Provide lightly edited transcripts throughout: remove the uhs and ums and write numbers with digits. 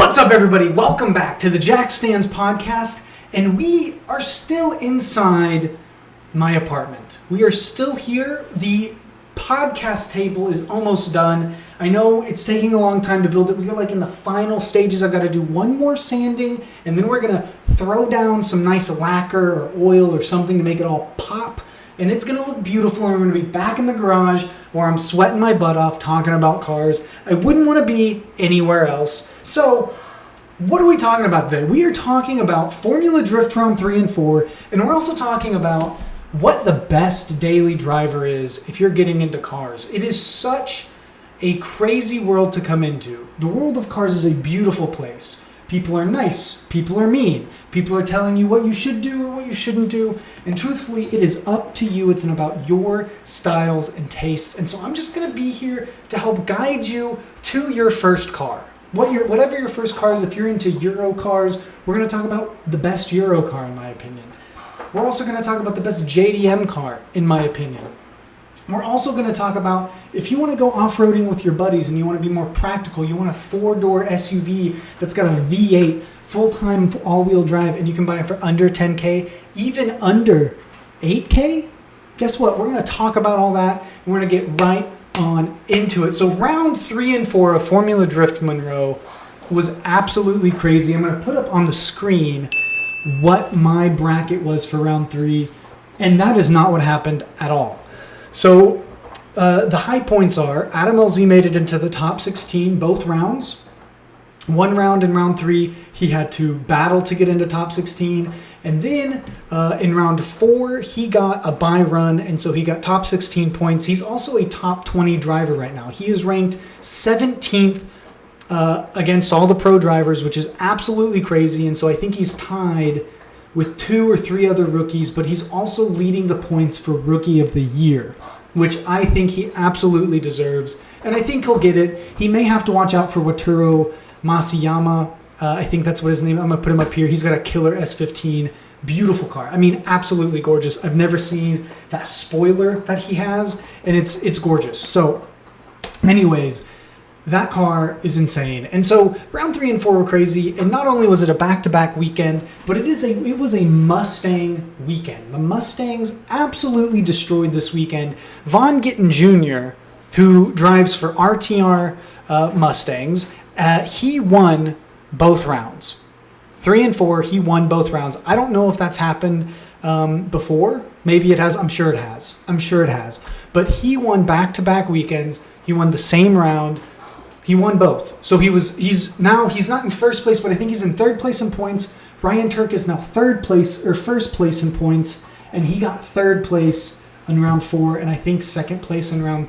What's up, everybody? Welcome back to the Jackstands podcast, and we are still inside my apartment. We are still here. The podcast table is almost done. I know it's taking a long time to build it. We are like in the final stages. I've got to do one more sanding, and then we're going to throw down some nice lacquer or oil or something to make it all pop. And it's going to look beautiful, and we're going to be back in the garage where I'm sweating my butt off talking about cars. I wouldn't want to be anywhere else. So, what are we talking about today? We are talking about Formula Drift Round 3 and 4, and we're also talking about what the best daily driver is if you're getting into cars. It is such a crazy world to come into. The world of cars is a beautiful place. People are nice. People are mean. People are telling you what you should do or what you shouldn't do. And truthfully, it is up to you. It's about your styles and tastes. And so I'm just going to be here to help guide you to your first car. Whatever your first car is, if you're into Euro cars, we're going to talk about the best Euro car, in my opinion. We're also going to talk about the best JDM car, in my opinion. We're also going to talk about if you want to go off-roading with your buddies and you want to be more practical, you want a 4-door SUV that's got a V8 full-time all-wheel drive and you can buy it for under $10K, even under $8K. Guess what? We're going to talk about all that and we're going to get right on into it. So round 3 and 4 of Formula Drift Monroe was absolutely crazy. I'm going to put up on the screen what my bracket was for round 3, and that is not what happened at all. So the high points are Adam LZ made it into the top 16 both rounds. One round in round 3, he had to battle to get into top 16. And then in round 4, he got a bye run, and so he got top 16 points. He's also a top 20 driver right now. He is ranked 17th against all the pro drivers, which is absolutely crazy. And so I think he's tied with 2 or 3 other rookies, but he's also leading the points for Rookie of the Year, which I think he absolutely deserves. And I think he'll get it. He may have to watch out for Wataru Masayama. I think that's what his name is. I'm going to put him up here. He's got a killer S15. Beautiful car. I mean, absolutely gorgeous. I've never seen that spoiler that he has, and it's gorgeous. So, anyways, that car is insane. And so round 3 and 4 were crazy. And not only was it a back-to-back weekend, but it was a Mustang weekend. The Mustangs absolutely destroyed this weekend. Von Gittin Jr., who drives for RTR Mustangs, he won both rounds. 3 and 4, he won both rounds. I don't know if that's happened before. Not it has. I'm sure it has. But he won back-to-back weekends. He won the same round. He won both. So he's not in first place, but I think he's in third place in points. Ryan Turk is now first place in points, and he got third place in round 4, and I think second place in round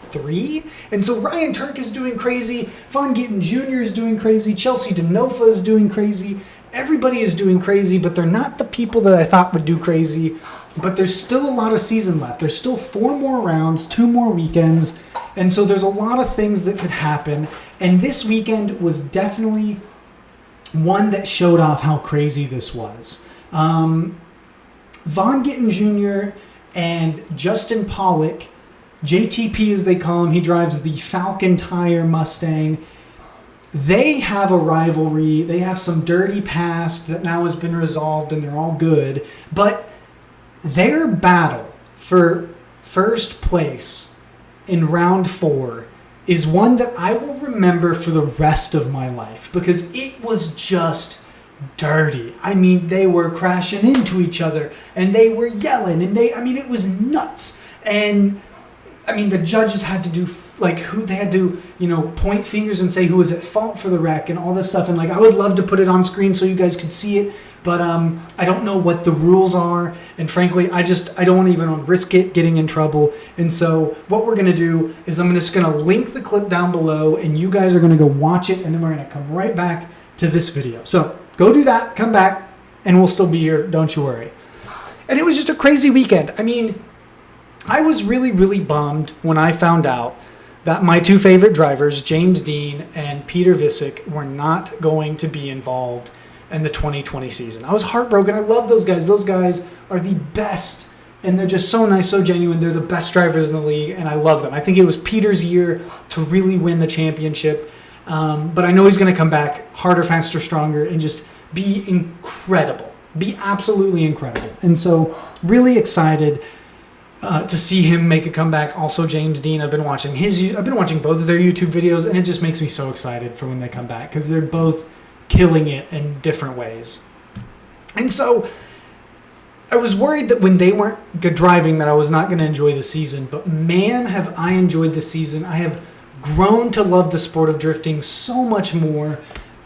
3. And so Ryan Turk is doing crazy. Von Gittin Jr. is doing crazy. Chelsea DeNofa is doing crazy. Everybody is doing crazy, but they're not the people that I thought would do crazy. But there's still a lot of season left. There's still 4 more rounds, 2 more weekends. And so there's a lot of things that could happen. And this weekend was definitely one that showed off how crazy this was. Von Gittin Jr. and Justin Pollock, JTP as they call him, he drives the Falcon Tire Mustang. They have a rivalry. They have some dirty past that now has been resolved and they're all good. But their battle for first place in round 4 is one that I will remember for the rest of my life because it was just dirty. I mean, they were crashing into each other and they were yelling and it was nuts. And I mean, the judges had to do point fingers and say who was at fault for the wreck and all this stuff. And I would love to put it on screen so you guys could see it, but I don't know what the rules are. And frankly, I don't want to even risk it getting in trouble. And so what we're going to do is I'm just going to link the clip down below and you guys are going to go watch it. And then we're going to come right back to this video. So go do that, come back, and we'll still be here. Don't you worry. And it was just a crazy weekend. I mean, I was really, really bummed when I found out that my 2 favorite drivers, James Dean and Peter Visick, were not going to be involved in the 2020 season. I was heartbroken. I love those guys. Those guys are the best, and they're just so nice, so genuine. They're the best drivers in the league, and I love them. I think it was Peter's year to really win the championship, But I know he's going to come back harder, faster, stronger, and just be incredible. Be absolutely incredible. And so really excited to see him make a comeback. Also, James Dean, I've been watching both of their YouTube videos, and it just makes me so excited for when they come back because they're both killing it in different ways. And so I was worried that when they weren't good driving that I was not going to enjoy the season, but man, have I enjoyed the season. I have grown to love the sport of drifting so much more,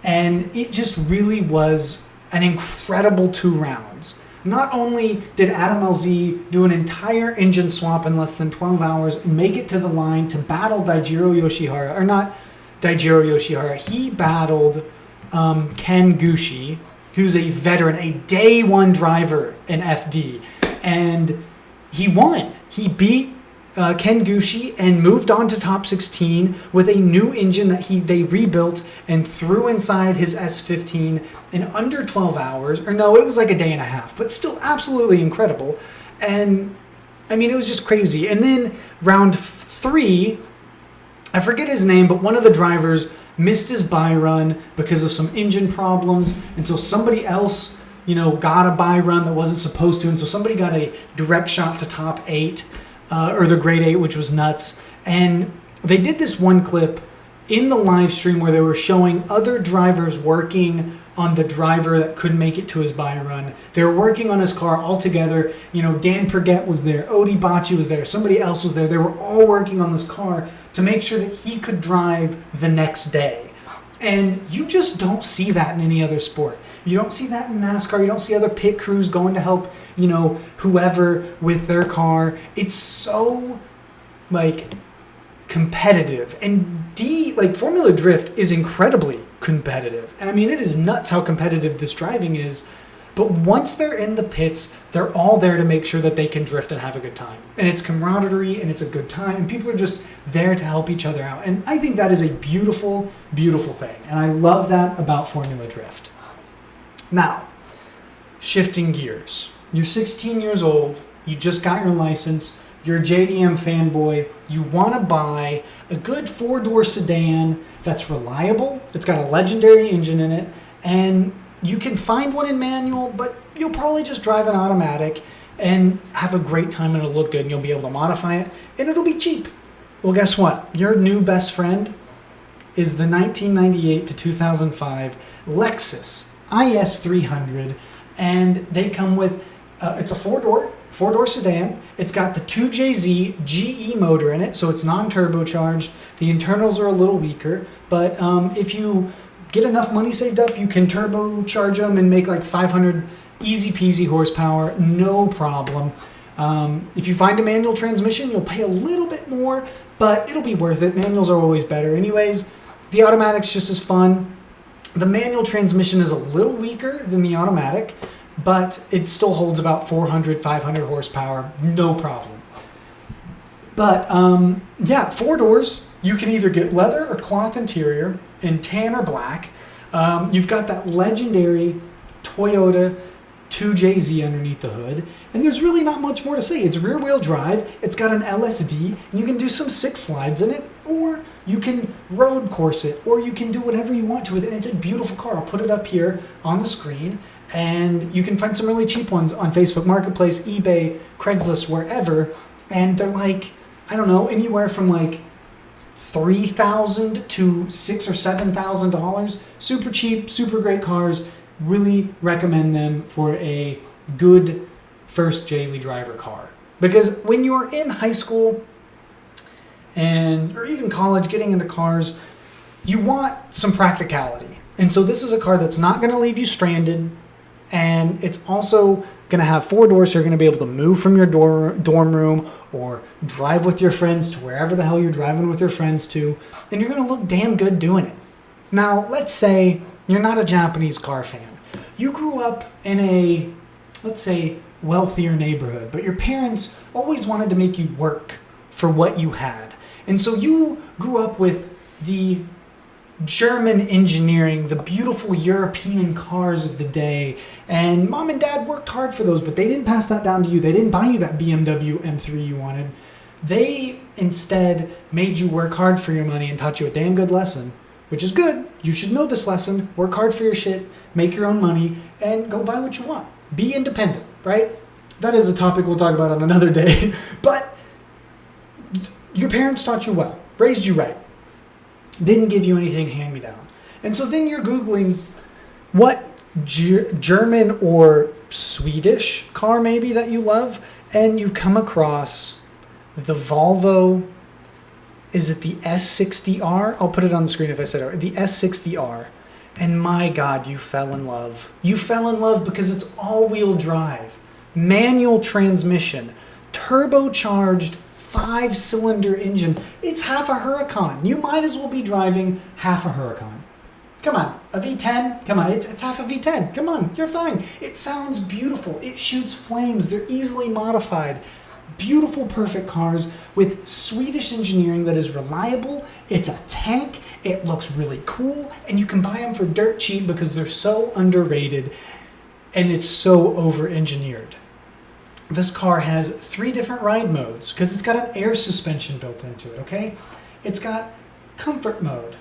and it just really was an incredible 2 rounds. Not only did Adam LZ do an entire engine swap in less than 12 hours and make it to the line to battle Daijiro Yoshihara, or not Daijiro Yoshihara, he battled Ken Gushi, who's a veteran, a day 1 driver in FD, and he won. He beat Ken Gushi and moved on to top 16 with a new engine that they rebuilt and threw inside his S15 in under 12 hours. Or no, it was like a day and a half, but still absolutely incredible. And I mean, it was just crazy. And then round 3, I forget his name, but one of the drivers missed his buy run because of some engine problems. And so somebody else, got a buy run that wasn't supposed to. And so somebody got a direct shot to top 8. Or the grade 8, which was nuts. And they did this one clip in the live stream where they were showing other drivers working on the driver that couldn't make it to his buy run. They were working on his car all together. Dan Perget was there, Odi Bacci was there, somebody else was there. They were all working on this car to make sure that he could drive the next day. And you just don't see that in any other sport. You don't see that in NASCAR. You don't see other pit crews going to help, whoever with their car. It's so, competitive. And Formula Drift is incredibly competitive. And I mean, it is nuts how competitive this driving is. But once they're in the pits, they're all there to make sure that they can drift and have a good time. And it's camaraderie and it's a good time. And people are just there to help each other out. And I think that is a beautiful, beautiful thing. And I love that about Formula Drift. Now, shifting gears. You're 16 years old, you just got your license, you're a JDM fanboy, you want to buy a good 4-door sedan that's reliable, it's got a legendary engine in it, and you can find one in manual, but you'll probably just drive an automatic and have a great time and it'll look good and you'll be able to modify it and it'll be cheap. Well, guess what? Your new best friend is the 1998 to 2005 Lexus IS300, and they come with it's a 4-door sedan. It's got the 2JZ GE motor in it, so it's non-turbocharged. The internals are a little weaker, but if you get enough money saved up, you can turbocharge them and make 500 easy peasy horsepower, no problem. If you find a manual transmission, you'll pay a little bit more, but it'll be worth it. Manuals are always better anyways. The automatic's just as fun. The manual transmission is a little weaker than the automatic, but it still holds about 400, 500 horsepower, no problem. But 4 doors. You can either get leather or cloth interior in tan or black. You've got that legendary Toyota 2JZ underneath the hood, and there's really not much more to say. It's rear wheel drive, it's got an LSD, and you can do some 6 slides in it, or you can road course it, or you can do whatever you want to with it, and it's a beautiful car. I'll put it up here on the screen, and you can find some really cheap ones on Facebook Marketplace, eBay, Craigslist, wherever, and they're anywhere from $3,000 to $6,000 or $7,000. Super cheap, super great cars. Really recommend them for a good first daily driver car. Because when you're in high school or even college, getting into cars, you want some practicality. And so this is a car that's not going to leave you stranded, and it's also going to have 4 doors, so you're going to be able to move from your dorm room or drive with your friends to wherever the hell you're driving with your friends to, and you're going to look damn good doing it. Now, let's say you're not a Japanese car fan. You grew up in a, let's say, wealthier neighborhood, but your parents always wanted to make you work for what you had. And so you grew up with the German engineering, the beautiful European cars of the day, and mom and dad worked hard for those, but they didn't pass that down to you. They didn't buy you that BMW M3 you wanted. They instead made you work hard for your money and taught you a damn good lesson which is good. You should know this lesson. Work hard for your shit, make your own money, and go buy what you want. Be independent, right? That is a topic we'll talk about on another day. But your parents taught you well, raised you right, didn't give you anything hand-me-down. And so then you're Googling what German or Swedish car maybe that you love, and you come across the Volvo, is it the S60R? I'll put it on the screen if I said it. The S60R. And my God, you fell in love. You fell in love because it's all-wheel drive, manual transmission, turbocharged 5-cylinder engine. It's half a Huracan. You might as well be driving half a Huracan. Come on, a V10? Come on, it's half a V10. Come on, you're fine. It sounds beautiful. It shoots flames. They're easily modified. Beautiful, perfect cars with Swedish engineering that is reliable. It's a tank. It looks really cool. And you can buy them for dirt cheap because they're so underrated and it's so over-engineered. This car has 3 different ride modes because it's got an air suspension built into it, okay? It's got comfort mode,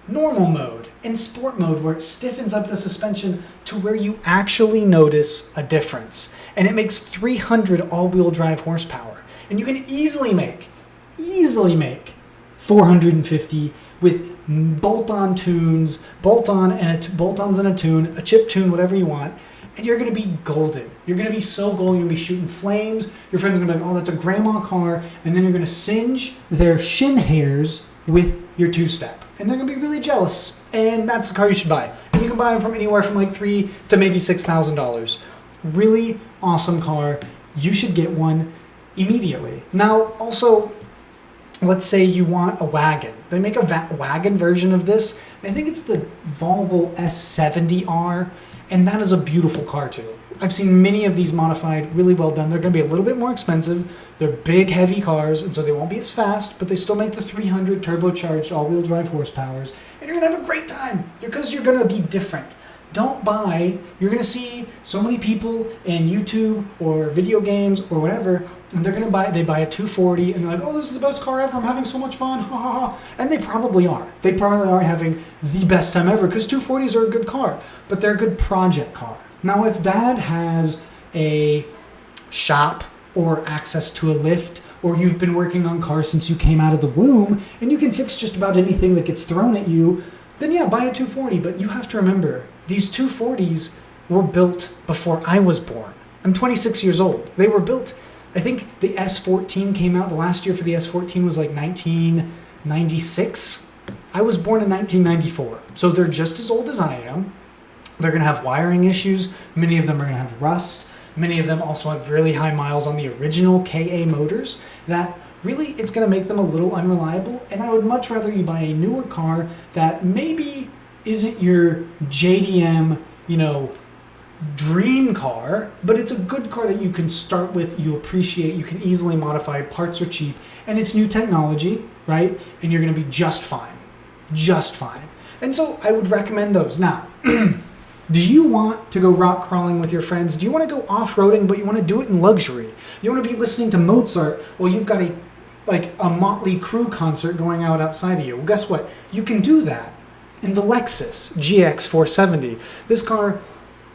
normal mode, and sport mode where it stiffens up the suspension to where you actually notice a difference. And it makes 300 all-wheel drive horsepower. And you can easily make 450 with bolt-on tunes, bolt-ons and a tune, a chip tune, whatever you want. And you're going to be golden. You're going to be so golden. You're going to be shooting flames. Your friends are going to be like, oh, that's a grandma car. And then you're going to singe their shin hairs with your two-step. And they're going to be really jealous. And that's the car you should buy. And you can buy them from anywhere from like $3,000 to maybe $6,000. Really awesome car. You should get one immediately. Now, also, let's say you want a wagon. They make a wagon version of this. I think it's the Volvo S70R. And that is a beautiful car too. I've seen many of these modified, really well done. They're going to be a little bit more expensive. They're big, heavy cars, and so they won't be as fast, but they still make the 300 turbocharged all-wheel drive horsepowers. And you're going to have a great time because you're going to be different. Don't buy, you're going to see so many people in YouTube or video games or whatever, and they buy a 240 and they're like, oh, this is the best car ever, I'm having so much fun, ha ha ha. And they probably are. They probably are having the best time ever because 240s are a good car, but they're a good project car. Now, if dad has a shop or access to a lift, or you've been working on cars since you came out of the womb, and you can fix just about anything that gets thrown at you, then yeah, buy a 240. But you have to remember, these 240s were built before I was born. I'm 26 years old. They were built, I think the S14 came out, the last year for the S14 was like 1996. I was born in 1994. So they're just as old as I am. They're going to have wiring issues. Many of them are going to have rust. Many of them also have really high miles on the original KA motors that really it's going to make them a little unreliable. And I would much rather you buy a newer car that maybe isn't your JDM, dream car, but it's a good car that you can start with, you appreciate, you can easily modify, parts are cheap, and it's new technology, right? And you're going to be just fine. Just fine. And so I would recommend those. Now, do you want to go rock crawling with your friends? Do you want to go off-roading, but you want to do it in luxury? You want to be listening to Mozart? Well, you've got a Motley Crue concert going out outside of you. Well, guess what? You can do that in the Lexus GX 470. This car,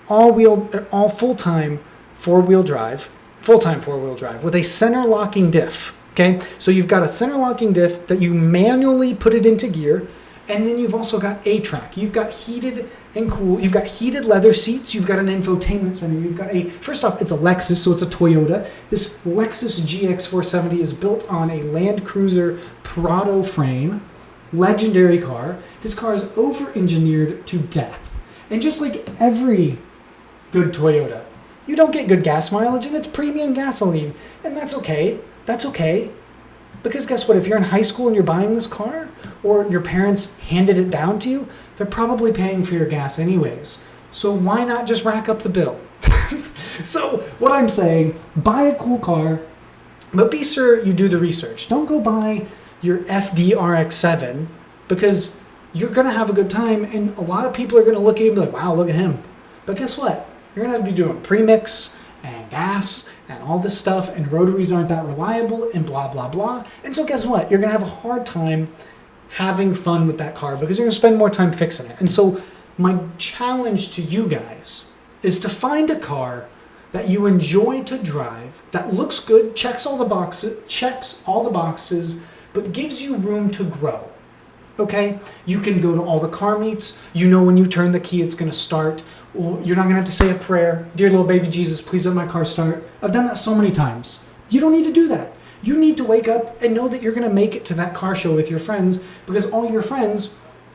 all full-time four-wheel drive with a center locking diff. Okay, so you've got a center locking diff that you manually put it into gear, and then you've also got A-Track. You've got heated and cool. You've got heated leather seats. You've got an infotainment center. You've got first off, it's a Lexus, so it's a Toyota. This Lexus GX 470 is built on a Land Cruiser Prado frame. Legendary car. This car is over-engineered to death. And just like every good Toyota, you don't get good gas mileage, and it's premium gasoline. And that's okay. That's okay. Because guess what? If you're in high school and you're buying this car, or your parents handed it down to you, they're probably paying for your gas anyways. So why not just rack up the bill? So what I'm saying, buy a cool car, but be sure you do the research. Don't go buy your FDRX7 because you're going to have a good time, and a lot of people are going to look at you and be like, wow, look at him. But guess what? You're going to have to be doing premix and gas and all this stuff, and rotaries aren't that reliable and blah, blah, blah. And so guess what? You're going to have a hard time having fun with that car because you're going to spend more time fixing it. And so my challenge to you guys is to find a car that you enjoy to drive, that looks good, checks all the boxes, but gives you room to grow. Okay? You can go to all the car meets. You know when you turn the key, it's going to start. Or you're not going to have to say a prayer. Dear little baby Jesus, please let my car start. I've done that so many times. You don't need to do that. You need to wake up and know that you're going to make it to that car show with your friends because all your friends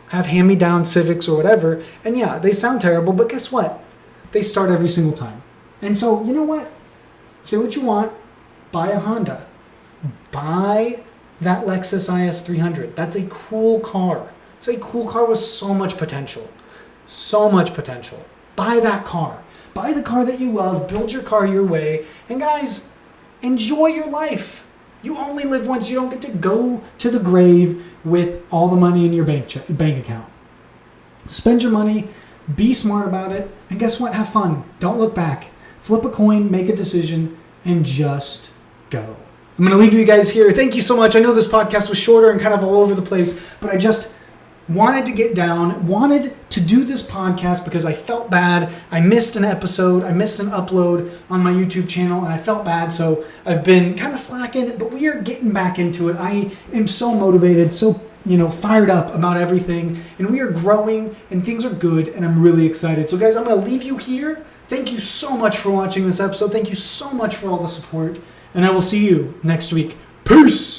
have hand-me-down Civics or whatever. And yeah, they sound terrible, but guess what? They start every single time. And so, you know what? Say what you want. Buy a Honda. Buy that Lexus IS 300. That's a cool car. It's a cool car with so much potential. So much potential. Buy that car. Buy the car that you love. Build your car your way. And guys, enjoy your life. You only live once. You don't get to go to the grave with all the money in your bank account. Spend your money. Be smart about it. And guess what? Have fun. Don't look back. Flip a coin. Make a decision. And just go. I'm going to leave you guys here. Thank you so much. I know this podcast was shorter and kind of all over the place, but I just wanted to get down, wanted to do this podcast because I felt bad. I missed an episode. I missed an upload on my YouTube channel, and I felt bad, so I've been kind of slacking, but we are getting back into it. I am so motivated, so fired up about everything, and we are growing, and things are good, and I'm really excited. So guys, I'm going to leave you here. Thank you so much for watching this episode. Thank you so much for all the support. And I will see you next week. Peace!